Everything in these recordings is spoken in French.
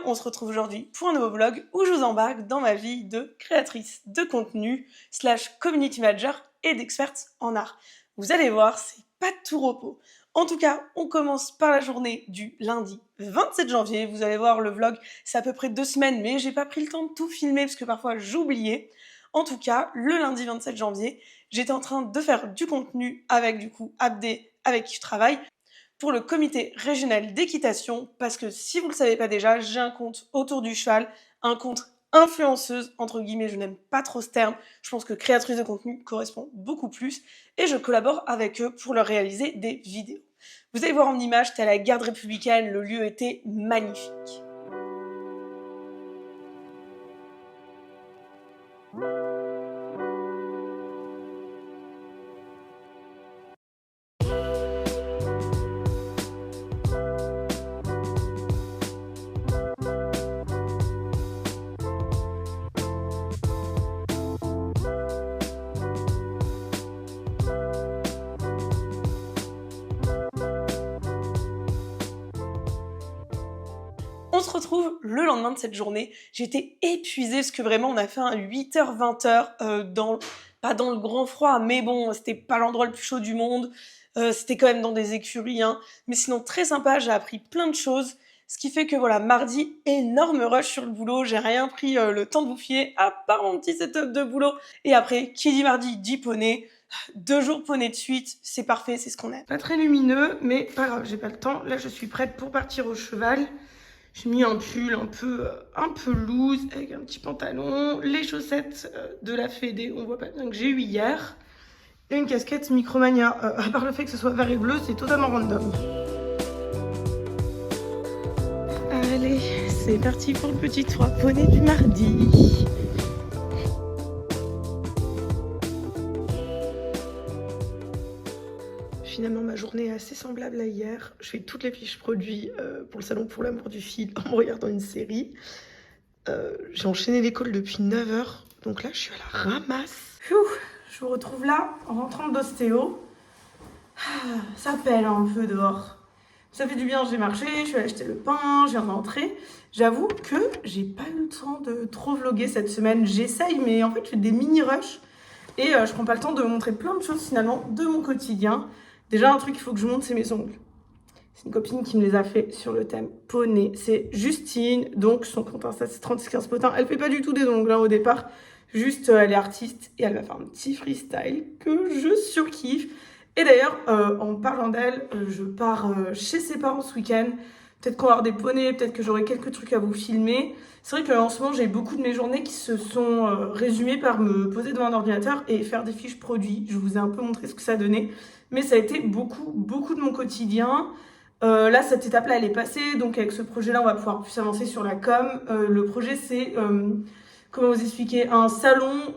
on se retrouve aujourd'hui pour un nouveau vlog où je vous embarque dans ma vie de créatrice de contenu / community manager et d'experte en art. Vous allez voir, c'est pas tout repos. En tout cas, on commence par la journée du lundi 27 janvier. Vous allez voir, le vlog, c'est à peu près 2 semaines, mais j'ai pas pris le temps de tout filmer parce que parfois j'oubliais. En tout cas, le lundi 27 janvier, j'étais en train de faire du contenu avec du coup Abdé, avec qui je travaille, pour le comité régional d'équitation, parce que si vous ne le savez pas déjà, j'ai un compte autour du cheval, un compte influenceuse, entre guillemets, je n'aime pas trop ce terme, je pense que créatrice de contenu correspond beaucoup plus, et je collabore avec eux pour leur réaliser des vidéos. Vous allez voir en image, c'était à la garde républicaine, le lieu était magnifique. On se retrouve le lendemain de cette journée. J'étais épuisée parce que vraiment on a fait un 8h-20h pas dans le grand froid, mais bon, c'était pas l'endroit le plus chaud du monde. C'était quand même dans des écuries, hein. Mais sinon très sympa, j'ai appris plein de choses. Ce qui fait que voilà, mardi, énorme rush sur le boulot. J'ai rien pris le temps de vous filer à part mon petit setup de boulot. Et après, qui dit mardi, dit poney. 2 jours poney de suite, c'est parfait, c'est ce qu'on aime. Pas très lumineux, mais pas grave, j'ai pas le temps. Là, je suis prête pour partir au cheval. J'ai mis un pull un peu loose avec un petit pantalon, les chaussettes de la Fédé, on voit pas bien que j'ai eu hier, et une casquette Micromania. À part le fait que ce soit vert et bleu, c'est totalement random. Allez, c'est parti pour le petit 3 poney du mardi. Finalement, ma journée est assez semblable à hier. Je fais toutes les fiches produits pour le salon pour l'amour du fil en regardant une série. J'ai enchaîné l'école depuis 9h, donc là je suis à la ramasse. Je vous retrouve là en rentrant d'ostéo. Ça pèle un peu dehors. Ça fait du bien, j'ai marché, je suis allée acheter le pain, j'ai rentré. J'avoue que j'ai pas eu le temps de trop vlogger cette semaine. J'essaye, mais en fait je fais des mini-rushs et je prends pas le temps de montrer plein de choses finalement de mon quotidien. Déjà, un truc qu'il faut que je montre, c'est mes ongles. C'est une copine qui me les a fait sur le thème poney. C'est Justine, donc son compte Insta, c'est 3615 potins. Elle fait pas du tout des ongles hein, au départ. Juste, elle est artiste et elle va faire un petit freestyle que je surkiffe. Et d'ailleurs, en parlant d'elle, je pars chez ses parents ce week-end. Peut-être qu'on va avoir des poneys, peut-être que j'aurai quelques trucs à vous filmer. C'est vrai qu'en ce moment, j'ai beaucoup de mes journées qui se sont résumées par me poser devant un ordinateur et faire des fiches produits. Je vous ai un peu montré ce que ça donnait. Mais ça a été beaucoup de mon quotidien. Là, cette étape-là, elle est passée. Donc, avec ce projet-là, on va pouvoir plus avancer sur la com. Le projet, c'est, comment vous expliquer, un salon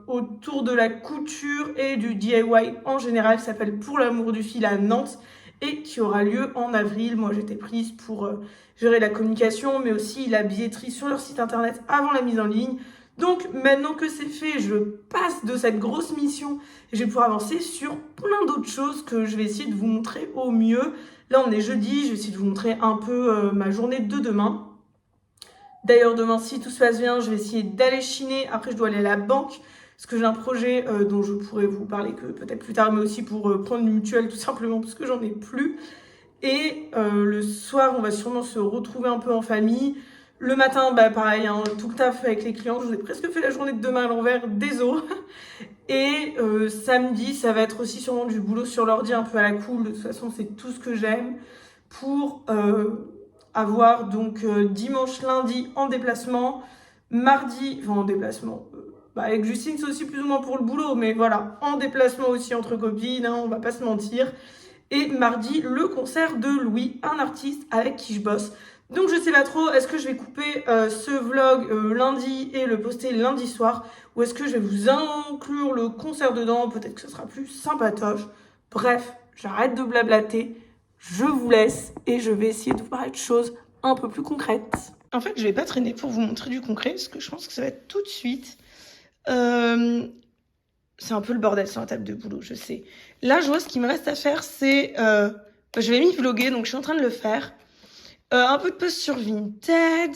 autour de la couture et du DIY en général, qui s'appelle Pour l'amour du fil à Nantes et qui aura lieu en avril. Moi, j'étais prise pour gérer la communication, mais aussi la billetterie sur leur site internet avant la mise en ligne. Donc, maintenant que c'est fait, je passe de cette grosse mission et je vais pouvoir avancer sur plein d'autres choses que je vais essayer de vous montrer au mieux. Là, on est jeudi, je vais essayer de vous montrer un peu ma journée de demain. D'ailleurs, demain, si tout se passe bien, je vais essayer d'aller chiner. Après, je dois aller à la banque parce que j'ai un projet dont je pourrais vous parler que peut-être plus tard, mais aussi pour prendre une mutuelle tout simplement parce que j'en ai plus. Et le soir, on va sûrement se retrouver un peu en famille. Le matin, bah pareil, hein, tout le taf avec les clients. Je vous ai presque fait la journée de demain à l'envers, désolé. Et samedi, ça va être aussi sûrement du boulot sur l'ordi un peu à la cool. De toute façon, c'est tout ce que j'aime pour avoir donc dimanche, lundi en déplacement, mardi, enfin en déplacement. Bah avec Justine, c'est aussi plus ou moins pour le boulot, mais voilà, en déplacement aussi entre copines, hein, on va pas se mentir. Et mardi, le concert de Louis, un artiste avec qui je bosse. Donc je sais pas trop, est-ce que je vais couper ce vlog lundi et le poster lundi soir, ou est-ce que je vais vous inclure le concert dedans, peut-être que ce sera plus sympatoche. Bref, j'arrête de blablater, je vous laisse et je vais essayer de vous parler de choses un peu plus concrètes. En fait, je vais pas traîner pour vous montrer du concret, parce que je pense que ça va être tout de suite. C'est un peu le bordel sur la table de boulot, je sais. Là, je vois ce qu'il me reste à faire, c'est... je vais m'y vlogger, donc je suis en train de le faire. Un peu de post sur Vinted.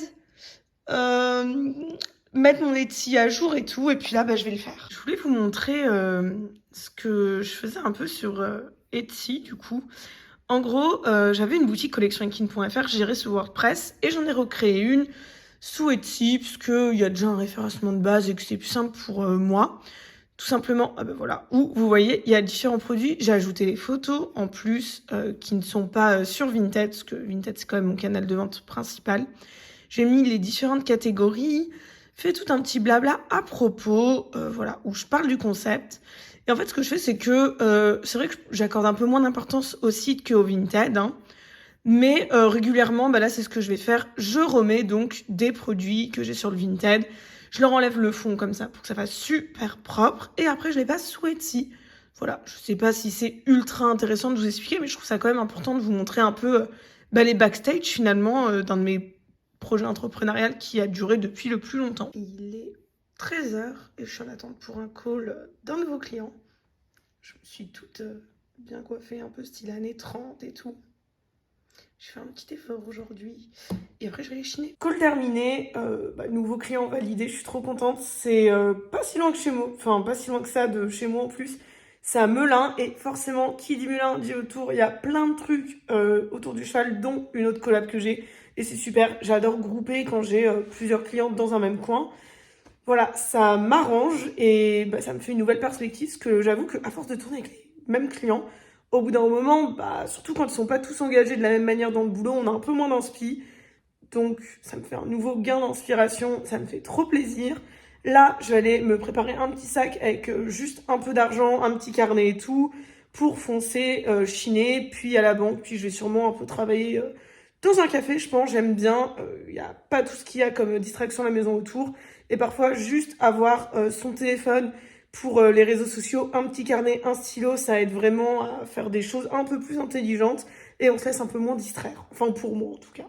Mettre mon Etsy à jour et tout. Et puis là, bah, je vais le faire. Je voulais vous montrer ce que je faisais un peu sur Etsy, du coup. En gros, j'avais une boutique collectionekin.fr gérée sous WordPress et j'en ai recréé une sous Etsy parce qu'il y a déjà un référencement de base et que c'est plus simple pour moi. Tout simplement, ah ben voilà, où vous voyez, il y a différents produits. J'ai ajouté les photos en plus qui ne sont pas sur Vinted, parce que Vinted c'est quand même mon canal de vente principal. J'ai mis les différentes catégories, fait tout un petit blabla à propos, voilà, où je parle du concept. Et en fait, ce que je fais, c'est que c'est vrai que j'accorde un peu moins d'importance au site qu'au Vinted, hein, mais régulièrement, bah là, c'est ce que je vais faire. Je remets donc des produits que j'ai sur le Vinted. Je leur enlève le fond comme ça pour que ça fasse super propre. Et après, je les passe sous Etsy. Voilà, je sais pas si c'est ultra intéressant de vous expliquer, mais je trouve ça quand même important de vous montrer un peu les backstage finalement d'un de mes projets entrepreneuriaux qui a duré depuis le plus longtemps. Il est 13h et je suis en attente pour un call d'un nouveau client. Je me suis toute bien coiffée, un peu style années 30 et tout. Je fais un petit effort aujourd'hui. Et après, je vais aller chiner. Call terminé. Nouveau client validé. Je suis trop contente. C'est pas si loin que chez moi. Enfin, pas si loin que ça de chez moi en plus. C'est à Melun. Et forcément, qui dit Melun dit autour. Il y a plein de trucs autour du cheval, dont une autre collab que j'ai. Et c'est super. J'adore grouper quand j'ai plusieurs clients dans un même coin. Voilà, ça m'arrange et ça me fait une nouvelle perspective. Parce que j'avoue qu'à force de tourner avec les mêmes clients, au bout d'un moment, surtout quand ils sont pas tous engagés de la même manière dans le boulot, on a un peu moins d'inspi. Donc ça me fait un nouveau gain d'inspiration, ça me fait trop plaisir. Là, je vais aller me préparer un petit sac avec juste un peu d'argent, un petit carnet et tout, pour foncer, chiner, puis à la banque, puis je vais sûrement un peu travailler dans un café, je pense, j'aime bien. Il n'y a pas tout ce qu'il y a comme distraction à la maison autour. Et parfois, juste avoir son téléphone pour les réseaux sociaux, un petit carnet, un stylo, ça aide vraiment à faire des choses un peu plus intelligentes et on se laisse un peu moins distraire. Enfin, pour moi en tout cas.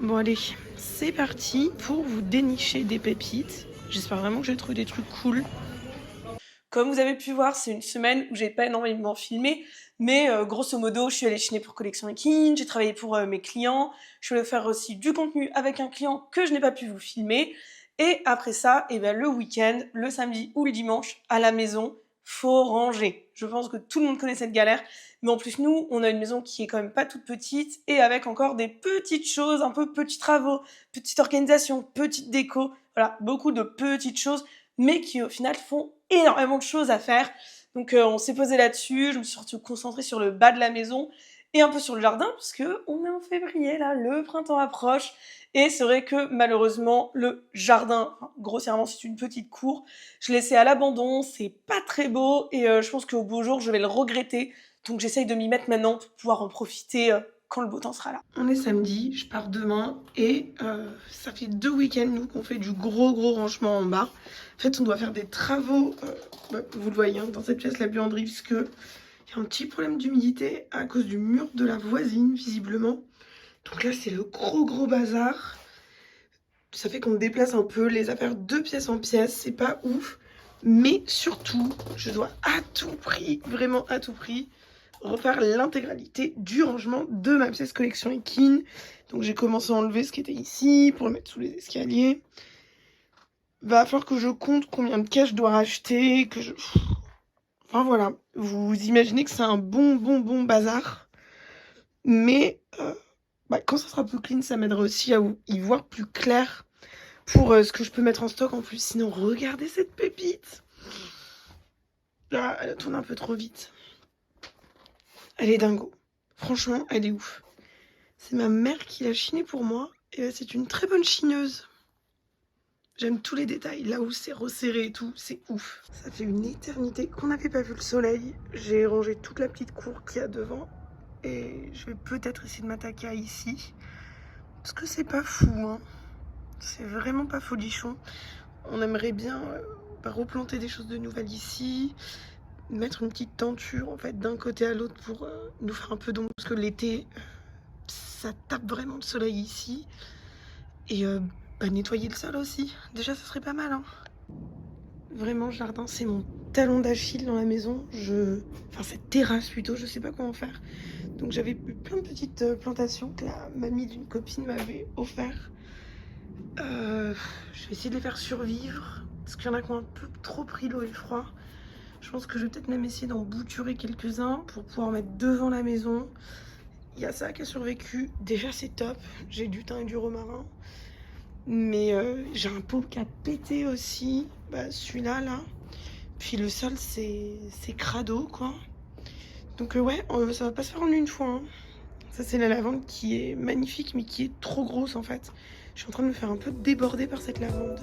Bon allez, c'est parti pour vous dénicher des pépites. J'espère vraiment que j'ai trouvé des trucs cool. Comme vous avez pu voir, c'est une semaine où j'ai pas énormément filmé, mais grosso modo, je suis allée chiner pour collectionekin, j'ai travaillé pour mes clients, je voulais faire aussi du contenu avec un client que je n'ai pas pu vous filmer. Et après ça, le week-end, le samedi ou le dimanche, à la maison, faut ranger. Je pense que tout le monde connaît cette galère. Mais en plus, nous, on a une maison qui est quand même pas toute petite et avec encore des petites choses, un peu petits travaux, petite organisation, petite déco. Voilà, beaucoup de petites choses, mais qui au final font énormément de choses à faire. Donc on s'est posé là-dessus, je me suis surtout concentrée sur le bas de la maison et un peu sur le jardin, parce que on est en février, là, le printemps approche. Et c'est vrai que malheureusement, le jardin, grossièrement c'est une petite cour, je l'ai laissé à l'abandon, c'est pas très beau, et je pense qu'au beau jour je vais le regretter. Donc j'essaye de m'y mettre maintenant pour pouvoir en profiter quand le beau temps sera là. On est samedi, je pars demain, et ça fait 2 week-ends nous qu'on fait du gros rangement en bas. En fait on doit faire des travaux, vous le voyez, dans cette pièce, la buanderie, puisque il y a un petit problème d'humidité à cause du mur de la voisine visiblement. Donc là, c'est le gros bazar. Ça fait qu'on déplace un peu les affaires de pièce en pièce. C'est pas ouf. Mais surtout, je dois à tout prix, vraiment à tout prix, refaire l'intégralité du rangement de ma pièce collectionekin. Donc j'ai commencé à enlever ce qui était ici pour le mettre sous les escaliers. Va falloir que je compte combien de cash je dois racheter. Enfin voilà, vous imaginez que c'est un bon bazar. Mais quand ça sera plus clean, ça m'aidera aussi à y voir plus clair pour ce que je peux mettre en stock en plus. Sinon, regardez cette pépite. Ah, elle tourne un peu trop vite. Elle est dingo. Franchement, elle est ouf. C'est ma mère qui l'a chinée pour moi. Et c'est une très bonne chineuse. J'aime tous les détails. Là où c'est resserré et tout, c'est ouf. Ça fait une éternité qu'on n'avait pas vu le soleil. J'ai rangé toute la petite cour qu'il y a devant. Et je vais peut-être essayer de m'attaquer à ici. Parce que c'est pas fou, hein. C'est vraiment pas folichon. On aimerait bien replanter des choses de nouvelles ici. Mettre une petite tenture en fait d'un côté à l'autre pour nous faire un peu d'ombre. Parce que l'été, ça tape vraiment le soleil ici. Et nettoyer le sol aussi. Déjà, ça serait pas mal, hein. Vraiment, le jardin, c'est mon talon d'Achille dans la maison. Enfin, cette terrasse plutôt, je sais pas comment faire. Donc j'avais eu plein de petites plantations que la mamie d'une copine m'avait offert. Je vais essayer de les faire survivre, parce qu'il y en a qui ont un peu trop pris l'eau et le froid. Je pense que je vais peut-être même essayer d'en bouturer quelques-uns pour pouvoir mettre devant la maison. Il y a ça qui a survécu. Déjà, c'est top. J'ai du thym et du romarin. Mais j'ai un pot qui a pété aussi. Bah, celui-là, là. Puis le sol, c'est crado, quoi. Donc ouais, ça va pas se faire en une fois. Hein. Ça, c'est la lavande qui est magnifique, mais qui est trop grosse, en fait. Je suis en train de me faire un peu déborder par cette lavande.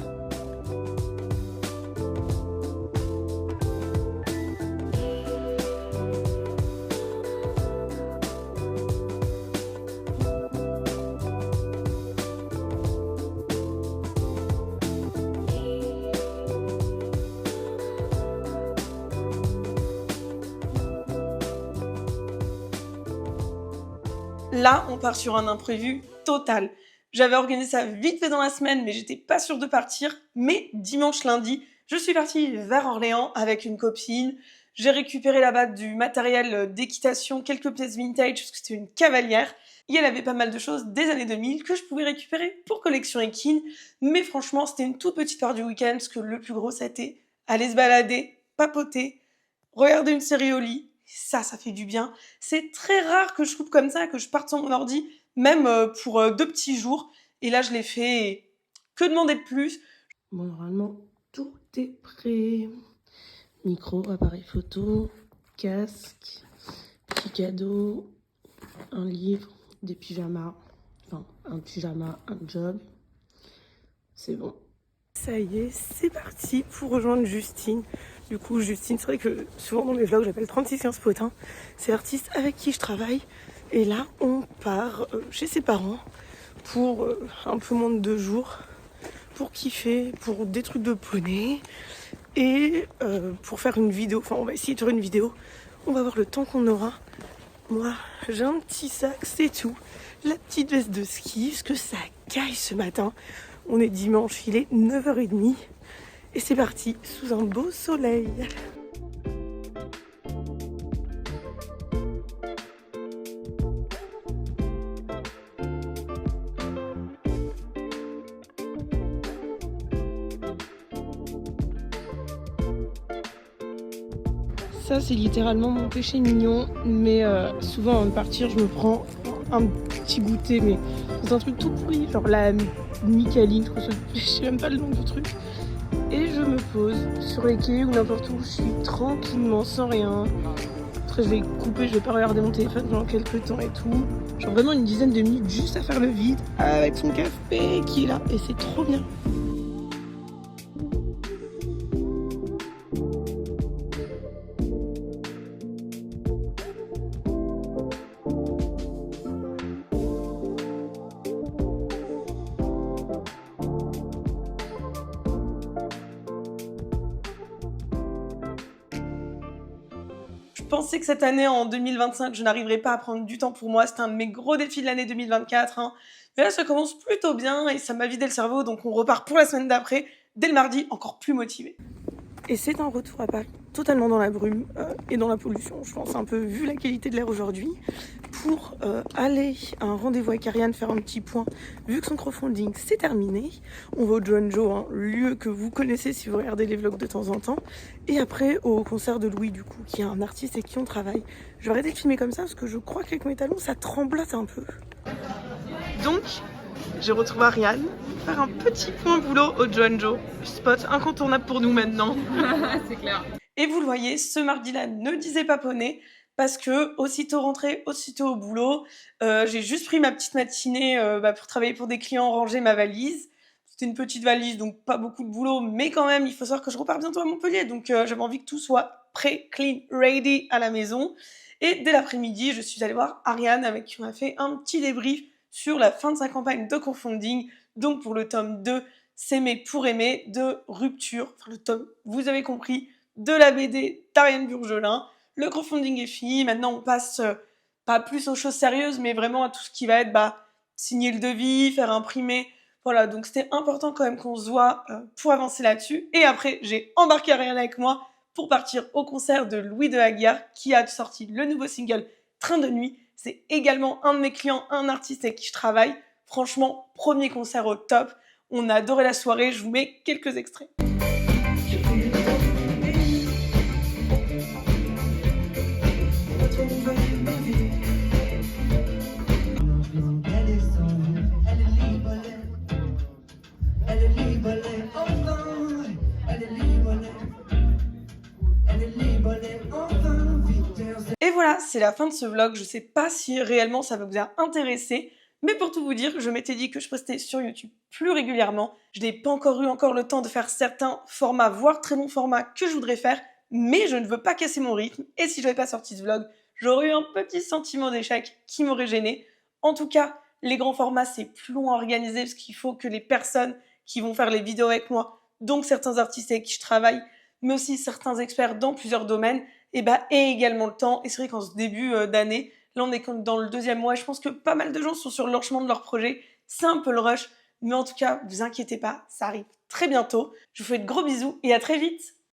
Là, on part sur un imprévu total. J'avais organisé ça vite fait dans la semaine, mais j'étais pas sûre de partir. Mais dimanche, lundi, je suis partie vers Orléans avec une copine. J'ai récupéré là-bas du matériel d'équitation, quelques pièces vintage, parce que c'était une cavalière. Et elle avait pas mal de choses des années 2000 que je pouvais récupérer pour collection équine. Mais franchement, c'était une toute petite part du week-end, parce que le plus gros, c'était aller se balader, papoter, regarder une série au lit. Ça fait du bien. C'est très rare que je coupe comme ça, que je parte sans mon ordi, même pour 2 petits jours. Et là, je l'ai fait. Et que demander de plus? Bon, normalement, tout est prêt. Micro, appareil photo, casque, petit cadeau, un livre, des pyjamas. Enfin, un pyjama, un job. C'est bon. Ça y est, c'est parti pour rejoindre Justine. Du coup, Justine, c'est vrai que souvent dans mes vlogs, j'appelle 3615 Potin. C'est l'artiste avec qui je travaille. Et là, on part chez ses parents pour un peu moins de 2 jours. Pour kiffer, pour des trucs de poney. Et pour faire une vidéo. Enfin, on va essayer de faire une vidéo. On va voir le temps qu'on aura. Moi, j'ai un petit sac, c'est tout. La petite veste de ski, parce que ça caille ce matin. On est dimanche, il est 9h30. Et c'est parti, sous un beau soleil. Ça, c'est littéralement mon péché mignon. Mais souvent, avant de partir, je me prends un petit goûter, mais c'est un truc tout pourri, genre la Micaline, je sais même pas le nom du truc. Et je me pose sur les quais ou n'importe où, je suis tranquillement, sans rien. Après, je vais couper, je vais pas regarder mon téléphone pendant quelques temps et tout. Genre vraiment une dizaine de minutes juste à faire le vide avec son café qui est là. Et c'est trop bien. Je pensais que cette année, en 2025, je n'arriverais pas à prendre du temps pour moi. C'était un de mes gros défis de l'année 2024. Hein. Mais là, ça commence plutôt bien et ça m'a vidé le cerveau. Donc, on repart pour la semaine d'après, dès le mardi, encore plus motivé. Et c'est un retour à Paris, totalement dans la brume et dans la pollution. Je pense un peu, vu la qualité de l'air aujourd'hui, pour aller à un rendez-vous avec Ariane, faire un petit point. Vu que son crowdfunding c'est terminé, on va au Joanjo, hein, lieu que vous connaissez si vous regardez les vlogs de temps en temps. Et après au concert de Louis, du coup, qui est un artiste avec qui on travaille. Je vais arrêter de filmer comme ça parce que je crois qu'avec mes talons, ça tremblote un peu. Donc, j'ai retrouvé Ariane, faire un petit point boulot au Joanjo, spot incontournable pour nous maintenant. C'est clair. Et vous le voyez, ce mardi-là ne disait pas poney, parce que aussitôt rentrée, aussitôt au boulot, j'ai juste pris ma petite matinée pour travailler pour des clients, ranger ma valise. C'était une petite valise, donc pas beaucoup de boulot, mais quand même, il faut savoir que je repars bientôt à Montpellier, donc j'avais envie que tout soit prêt, clean, ready à la maison. Et dès l'après-midi, je suis allée voir Ariane, avec qui on a fait un petit débrief sur la fin de sa campagne de crowdfunding, donc pour le tome 2, S'aimer pour aimer, de Rupture, enfin le tome, vous avez compris, de la BD d'Ariane Burgelin. Le crowdfunding est fini, maintenant on passe pas plus aux choses sérieuses, mais vraiment à tout ce qui va être signer le devis, faire imprimer. Voilà, donc c'était important quand même qu'on se voit pour avancer là-dessus. Et après, j'ai embarqué Ariane avec moi pour partir au concert de Louis de Aguiar, qui a sorti le nouveau single Train de nuit, c'est également un de mes clients, un artiste avec qui je travaille. Franchement, premier concert au top. On a adoré la soirée, je vous mets quelques extraits. Et voilà, c'est la fin de ce vlog. Je sais pas si réellement ça va vous intéresser, mais pour tout vous dire, je m'étais dit que je postais sur YouTube plus régulièrement. Je n'ai pas encore eu le temps de faire certains formats, voire très longs formats que je voudrais faire, mais je ne veux pas casser mon rythme. Et si je n'avais pas sorti ce vlog, j'aurais eu un petit sentiment d'échec qui m'aurait gêné. En tout cas, les grands formats, c'est plus long à organiser parce qu'il faut que les personnes qui vont faire les vidéos avec moi, donc certains artistes avec qui je travaille, mais aussi certains experts dans plusieurs domaines, aient également le temps. Et c'est vrai qu'en ce début d'année, là on est dans le 2e mois, et je pense que pas mal de gens sont sur le lancement de leur projet. C'est un peu le rush, mais en tout cas, vous inquiétez pas, ça arrive très bientôt. Je vous fais de gros bisous et à très vite.